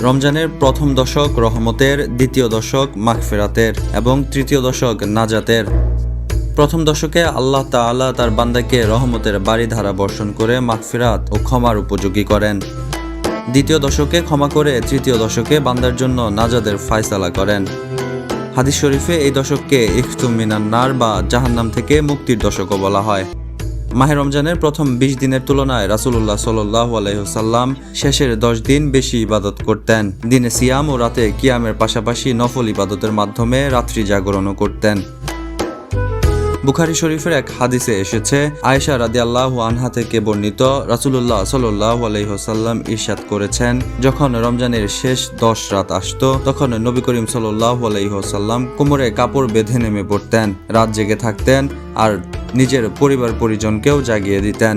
রমজানের প্রথম দশক রহমতের, দ্বিতীয় দশক মাগফিরাতের এবং তৃতীয় দশক নাজাতের। প্রথম দশকে আল্লাহ তাআলা তার বান্দাকে রহমতের বারিধারা বর্ষণ করে মাগফিরাত ও ক্ষমার উপযোগী করেন। দ্বিতীয় দশকে ক্ষমা করে তৃতীয় দশকে বান্দার জন্য নাজাতের ফায়সালা করেন। হাদিস শরীফে এই দশককে ইফতুম মিনান নার বা জাহান্নাম থেকে মুক্তির দশকও বলা হয়। মাহে রমজানের প্রথম 20 দিনের তুলনায় রাসূলুল্লাহ সাল্লাল্লাহু আলাইহি ওয়াসাল্লাম শেষের 10 দিন বেশি ইবাদত করতেন। দিনে সিয়াম ও রাতে কিয়ামের পাশাপাশি নফল ইবাদতের মাধ্যমে রাত্রি জাগরণও করতেন। বুখারী শরীফের এক হাদিসে এসেছে, আয়েশা রাদিয়াল্লাহু আনহা থেকে বর্ণিত, রাসূলুল্লাহ সাল্লাল্লাহু আলাইহি ওয়াসাল্লাম ইরশাদ করেছেন, যখন রমজানের শেষ 10 রাত আসতো তখন নবী করিম সাল্লাল্লাহু আলাইহি ওয়াসাল্লাম কোমরে কাপড় বেঁধে নেমে পড়তেন, রাত জেগে থাকতেন আর নিজের পরিবার পরিজনকেও জাগিয়ে দিতেন।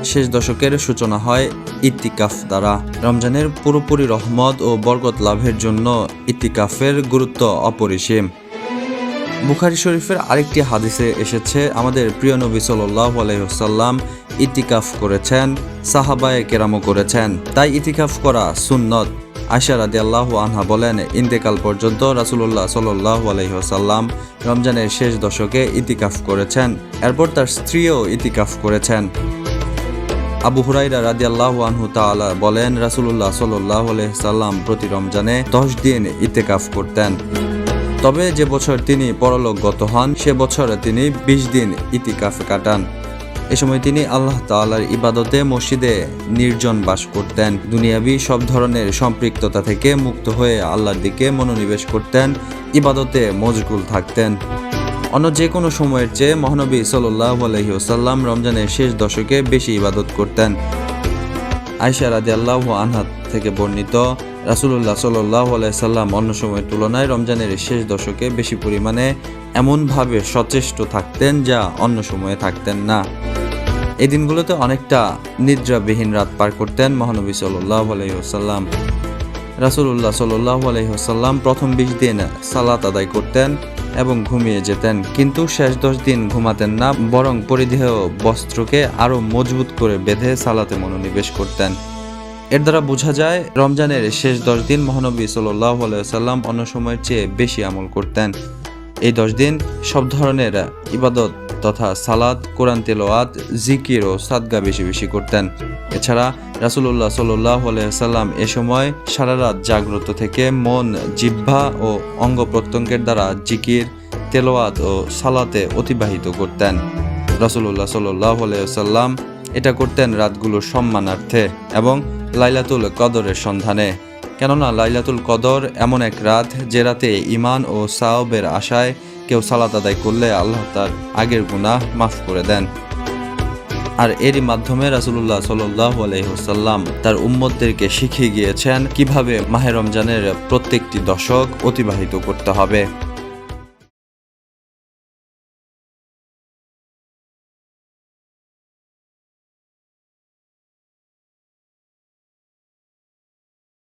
শেষ দশকের সূচনা হয় ইতিকাফ দ্বারা। রমজানের পুরোপুরি রহমত ও বরকত লাভের জন্য ইতিকাফের গুরুত্ব অপরিসীম। বুখারী শরীফের আরেকটি হাদিসে এসেছে, আমাদের প্রিয় নবী সাল্লাল্লাহু আলাইহি ওয়াসাল্লাম ইতিকাফ করেছেন, সাহাবায়ে কেরামও করেছেন, তাই ইতিকাফ করা সুন্নত। আয়েশা রাদিয়াল্লাহু আনহা বলেন, ইন্তেকাল পর্যন্ত রাসূলুল্লাহ সাল্লাল্লাহু আলাইহি ওয়াসাল্লাম রমজানের শেষ দশকে ইতিকাফ করেছেন, এরপর তার স্ত্রীও ইতিকাফ করেছেন। আবু হুরায়রা রাদিয়াল্লাহু আনহু তাআলা বলেন, রাসূলুল্লাহ সাল্লাল্লাহু আলাইহি ওয়াসাল্লাম প্রতি রমজানে 10 দিন ইতিকাফ করতেন। তবে যে বছর তিনি পরলোকগত হন সে বছর তিনি 20 দিন ইতিকাফে কাটান। এ সময় তিনি আল্লাহ তাআলার ইবাদতে মসজিদে নির্জন বাস করতেন, দুনিয়াবি সব ধরনের সম্পৃক্ততা থেকে মুক্ত হয়ে আল্লাহর দিকে মনোনিবেশ করতেন, ইবাদতে মশগুল থাকতেন। অন্য যে কোনো সময়ের চেয়ে মহানবী সাল্লাল্লাহু আলাইহি ওয়াসাল্লাম রমজানের শেষ দশকে বেশি ইবাদত করতেন। আয়েশা রাদিয়াল্লাহু আনহা থেকে বর্ণিত, রাসূলুল্লাহ সাল্লাল্লাহু আলাইহি সাল্লাম অন্য সময়ের তুলনায় রমজানের শেষ দশকে বেশি পরিমাণে এমনভাবে সচেষ্ট থাকতেন যা অন্য সময়ে থাকতেন না। এই দিনগুলোতে অনেকটা নিদ্রাবিহীন রাত পার করতেন মহানবী সাল্লাল্লাহু আলাইহি ওয়াসাল্লাম। রাসূলুল্লাহ সাল্লাল্লাহু আলাইহি ওয়াসাল্লাম প্রথম 20 দিন সালাত আদায় করতেন এবং ঘুমিয়ে যেতেন, কিন্তু শেষ 10 দিন ঘুমাতেন না, বরং পরিধেয় বস্ত্রকে আরও মজবুত করে বেঁধে সালাতে মনোনিবেশ করতেন। এর দ্বারা বোঝা যায় রমজানের শেষ 10 দিন মহানবী সাল্লাল্লাহু আলাইহি ওয়াসাল্লাম অন্য সময়ের চেয়ে বেশি আমল করতেন। এই 10 দিন সব ধরনের ইবাদত তথা সালাত, কোরআন তেলাওয়াত, জিকির ও সাদকা বেশি বেশি করতেন। এছাড়া রাসূলুল্লাহ সাল্লাল্লাহু আলাইহি ওয়াসাল্লাম এ সময় সারা রাত জাগ্রত থেকে মন, জিহ্বা ও অঙ্গ প্রত্যঙ্গের দ্বারা জিকির, তেলাওয়াত ও সালাতে অতিবাহিত করতেন। রাসূলুল্লাহ সাল্লাল্লাহু আলাইহি ওয়াসাল্লাম এটা করতেন রাতগুলোর সম্মানার্থে এবং লাইলাতুল কদরের সন্ধানে। কেননা লাইলাতুল কদর এমন এক রাত যে রাতে ঈমান ও সাওয়াবের আশায় কেউ সালাত আদায় করলে আল্লাহ তার আগের গুনাহ মাফ করে দেন। আর এরই মাধ্যমে রাসূলুল্লাহ সাল্লাল্লাহু আলাইহি ওয়াসাল্লাম তার উম্মতদেরকে শিখিয়ে গিয়েছেন কিভাবে মাহে রমজানের প্রত্যেকটি দশক অতিবাহিত করতে হবে।